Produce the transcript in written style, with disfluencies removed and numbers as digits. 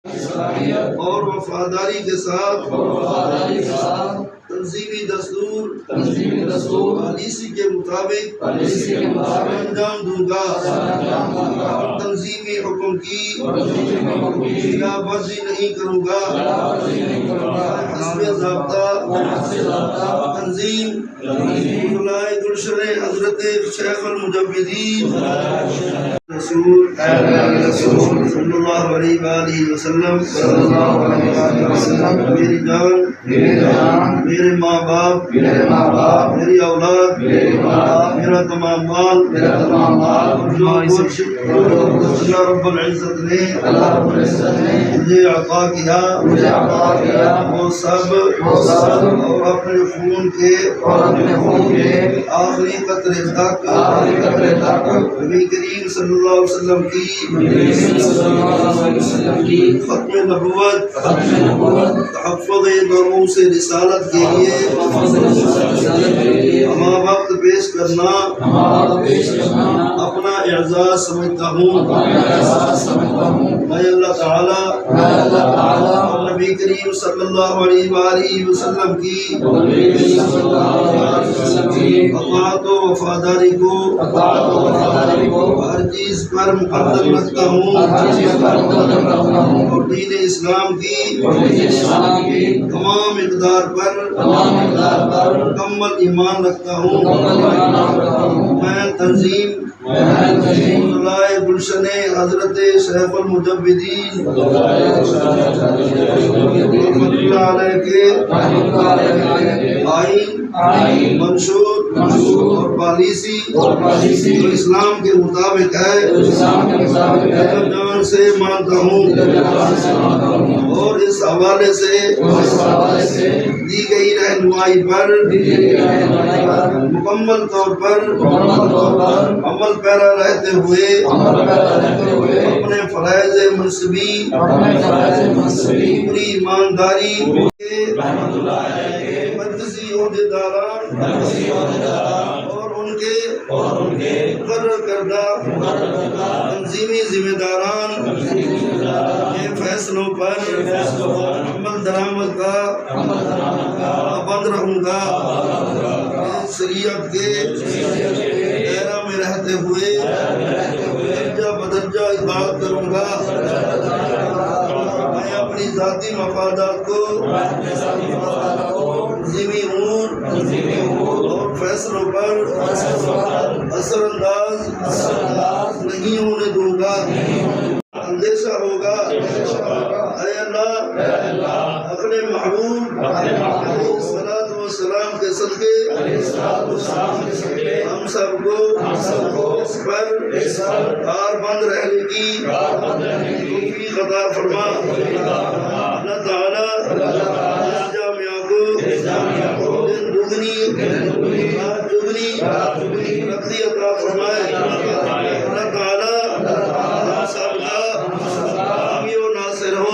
اور وفاداری کے ساتھ تنظیمی دستور پالیسی کے مطابق انجام دوں گا۔ تنظیمی حکم کی خلاف ورزی نہیں کروں گا۔ حسب ضابطہ تنظیم خلائے گلشن حضرت شیخ المجویدین رسول صلی اللہ علیہ وآلہ وسلم میری جان، میرے ماں باپ، میری اولاد، میرا تمام مال جو کچھ اللہ رب العزت نے مجھے عطا کیا وہ سب اور اپنے خون کے آخری قطرے تک نبی کریم صلی اللہ علیہ وسلم کی ختم نبوت تحفظ ناموس رسالت کے لیے ہمہ وقت پیش کرنا اپنا اعزاز سمجھتا ہوں۔ میں اللہ تعالیٰ اور نبی کریم صلی اللہ علیہ وآلہ وسلم کی اطاعت و وفاداری کو ہر چیز پر مقدم رکھتا ہوں اور دین اسلام کی تمام اقدار پر مکمل ایمان رکھتا ہوں۔ میں تنظیم خلائے گلشن حضرت شیخ المجویدین رحمۃ اللہ علیہ کے آئین، منشور اور پالیسی جو اسلام کے مطابق ہے جان سے مانتا ہوں اور اس حوالے سے دی گئی رہنمائی پر مکمل طور پر عمل پیرا رہتے ہوئے اپنے فرائض منصبی پوری ایمانداری مرکزی عہدیداران اور ان کے مقرر کردہ تنظیمی ذمہ داران کے فیصلوں پر عمل درآمد کا پابند رہوں گا۔ شریعت کے دائرہ میں رہتے ہوئے درجہ بدرجہ اطاعت کروں گا۔ میں اپنی ذاتی مفادات کو تنظیمی امور اور فیصلوں پر اثر انداز نہیں ہونے دوں گا۔ اندیشہ ہوگا اے اللہ اپنے محبوب علیہ الصلوۃ والسلام کے صدقے ہم سب کو اس پر کار بند رہنے کی توفیق عطا فرما۔ اللہ تعالیٰ اس جامعہ کو دن دگنی رات دگنی ترقی عطا فرمائے۔ اللہ تعالیٰ ہم سب کا حامی و ناصر ہو۔